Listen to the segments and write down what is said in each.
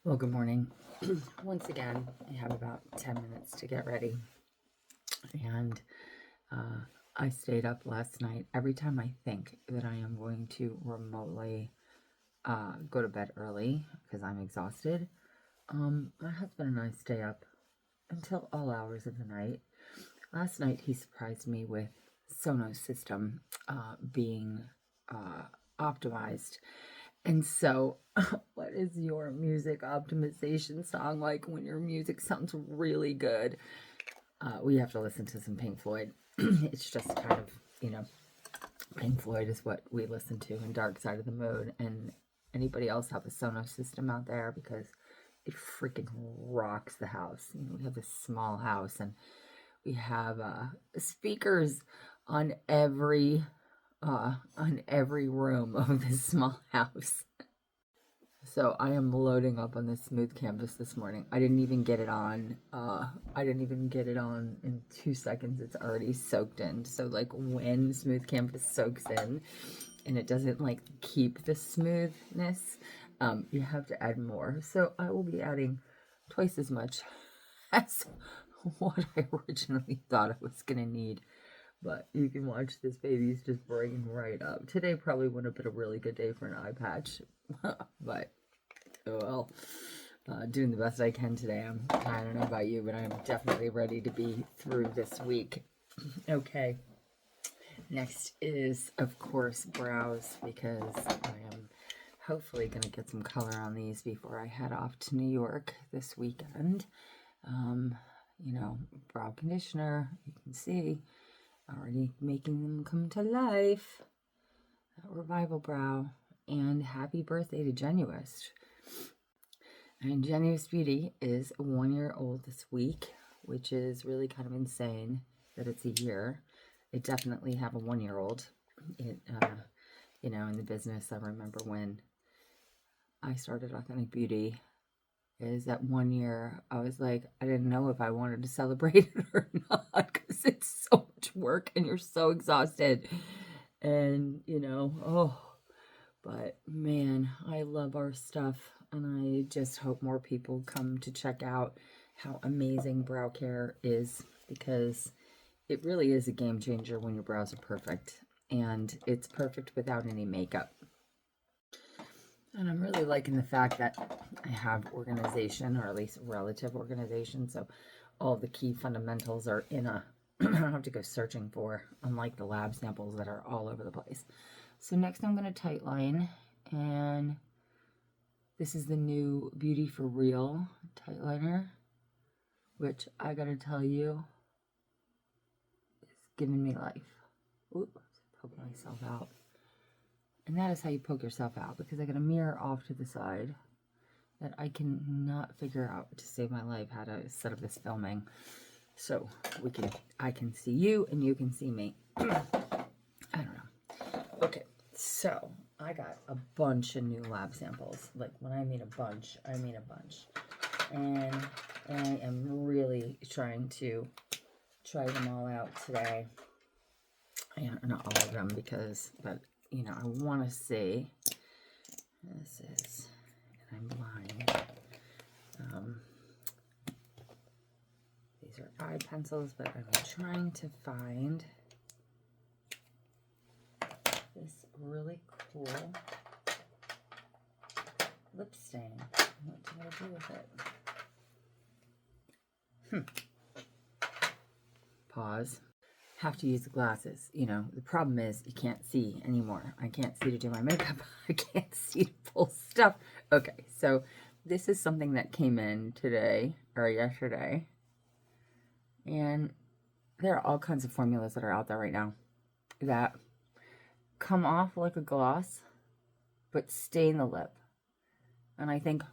Well, good morning. Once again, I have about 10 minutes to get ready. And I stayed up last night. Every time I think that I am going to remotely go to bed early because I'm exhausted, my husband and I stay up until all hours of the night. Last night, he surprised me with Sonos system being optimized. And so, what is your music optimization song like when your music sounds really good? We have to listen to some Pink Floyd. It's just kind of, Pink Floyd is what we listen to in Dark Side of the Moon. And anybody else have a Sonos system out there? Because it freaking rocks the house. We have this small house and we have speakers on every room of this small house. So I am loading up on this smooth canvas this morning. I didn't even get it on. In 2 seconds. It's already soaked in. So like when smooth canvas soaks in and it doesn't like keep the smoothness, you have to add more. So I will be adding twice as much as what I originally thought I was going to need. But you can watch this baby's just breaking right up. Today probably wouldn't have been a really good day for an eye patch. But, well, doing the best I can today. I don't know about you, but I'm definitely ready to be through this week. Okay. Next is, of course, brows, because I am hopefully going to get some color on these before I head off to New York this weekend. Brow conditioner, you can see, already making them come to life. Revival Brow, and happy birthday to Genuist. And Genuist Beauty is 1 year old this week, which is really kind of insane that it's a year. They definitely have a 1 year old. In the business, I remember when I started Authentic Beauty, is that 1 year I was like, I didn't know if I wanted to celebrate it or not, because it's so much work and you're so exhausted. And, but man, I love our stuff, and I just hope more people come to check out how amazing brow care is, because it really is a game changer when your brows are perfect, and it's perfect without any makeup. And I'm really liking the fact that I have organization, or at least relative organization, so all the key fundamentals are in a I don't have to go searching for, unlike the lab samples that are all over the place. So next I'm going to tightline, and this is the new Beauty for Real tightliner, which I gotta tell you is giving me life. Oops, poking myself out. And that is how you poke yourself out, because I got a mirror off to the side that I cannot figure out, to save my life, how to set up this filming. So I can see you and you can see me. I don't know. Okay, so I got a bunch of new lab samples. Like when I mean a bunch, I mean a bunch. And I am really trying to try them all out today. And not all of them, but I want to see. This is, and I'm blind. These are eye pencils, but I'm trying to find this really cool lip stain. What do I do with it? Pause. Have to use the glasses. The problem is you can't see anymore. I can't see to do my makeup. I can't see to pull stuff. Okay, so this is something that came in today or yesterday. And there are all kinds of formulas that are out there right now that come off like a gloss, but stain the lip. And I think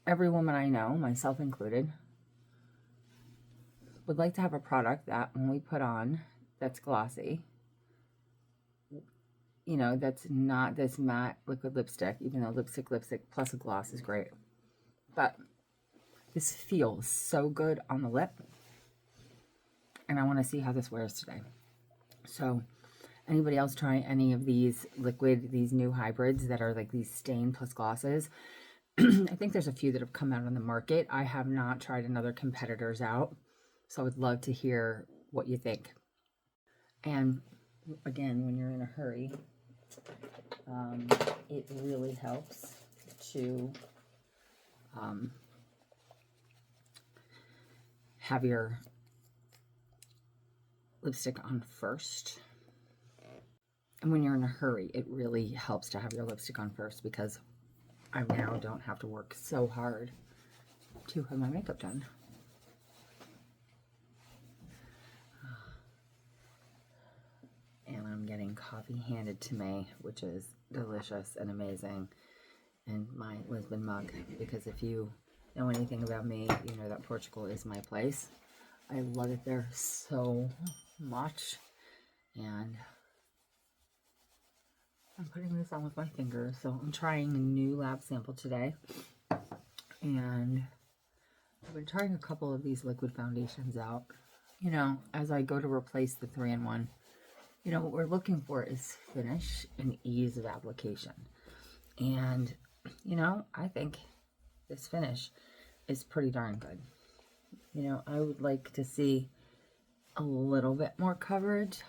every woman I know, myself included, would like to have a product that when we put on, that's glossy, that's not this matte liquid lipstick, even though lipstick plus a gloss is great. But this feels so good on the lip, and I want to see how this wears today. So anybody else try any of these these new hybrids that are like these stain plus glosses? I think there's a few that have come out on the market. I have not tried another competitors out, so I would love to hear what you think. And again, when you're in a hurry, it really helps to have your lipstick on first. And when you're in a hurry, it really helps to have your lipstick on first, because I now don't have to work so hard to have my makeup done. And I'm getting coffee handed to me, which is delicious and amazing. And my Lisbon mug, because if you know anything about me, you know that Portugal is my place. I love it there so much. And I'm putting this on with my finger. So I'm trying a new lab sample today. And I've been trying a couple of these liquid foundations out. You know, as I go to replace the 3-in-1, you know, what we're looking for is finish and ease of application. And, you know, I think this finish is pretty darn good. You know, I would like to see a little bit more coverage,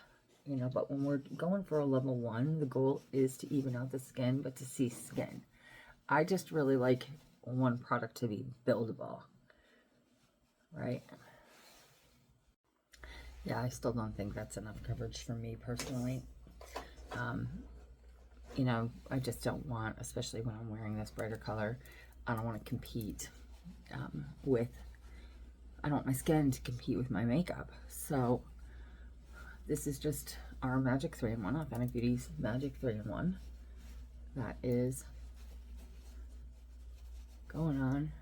you know, but when we're going for a level 1, the goal is to even out the skin, but to see skin. I just really like one product to be buildable, right? Yeah, I still don't think that's enough coverage for me personally. You know, I just don't want, especially when I'm wearing this brighter color, I don't want to compete with, I don't want my skin to compete with my makeup. So this is just our Magic 3-in-1, Authentic Beauty's Magic 3-in-1. That is going on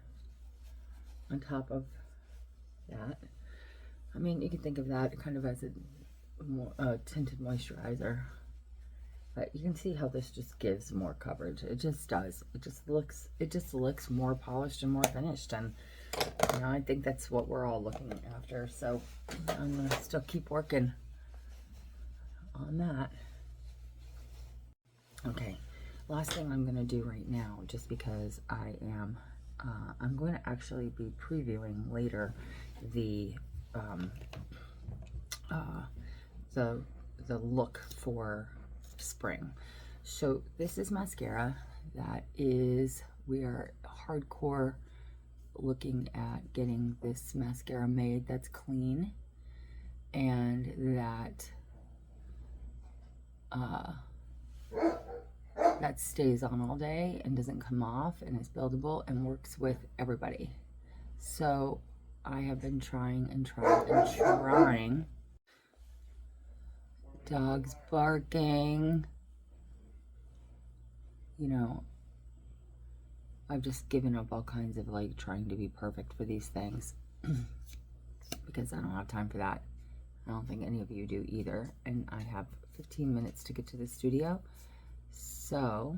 top of that. I mean, you can think of that kind of as a tinted moisturizer, but you can see how this just gives more coverage. It just does. It just looks more polished and more finished, and you know, I think that's what we're all looking after. So I'm gonna still keep working on that. Okay, last thing I'm gonna do right now, just because I'm going to actually be previewing later the look for spring. So this is mascara that is, we are hardcore looking at getting this mascara made that's clean and that that stays on all day and doesn't come off and is buildable and works with everybody. So I have been trying and trying and trying. Dogs barking. You know, I've just given up all kinds of like trying to be perfect for these things because I don't have time for that. I don't think any of you do either. And I have 15 minutes to get to the studio. So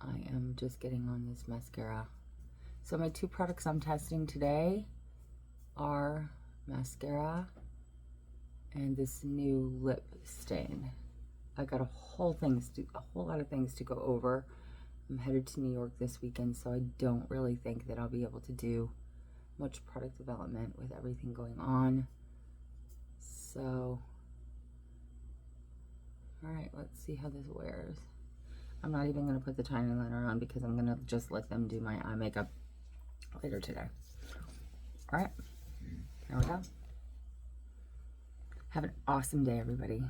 I am just getting on this mascara. So my 2 products I'm testing today are mascara and this new lip stain. I got a whole lot of things to go over. I'm headed to New York this weekend, so I don't really think that I'll be able to do much product development with everything going on. So, all right, let's see how this wears. I'm not even going to put the tiny liner on because I'm going to just let them do my eye makeup later today. All right, there we go. Have an awesome day, everybody.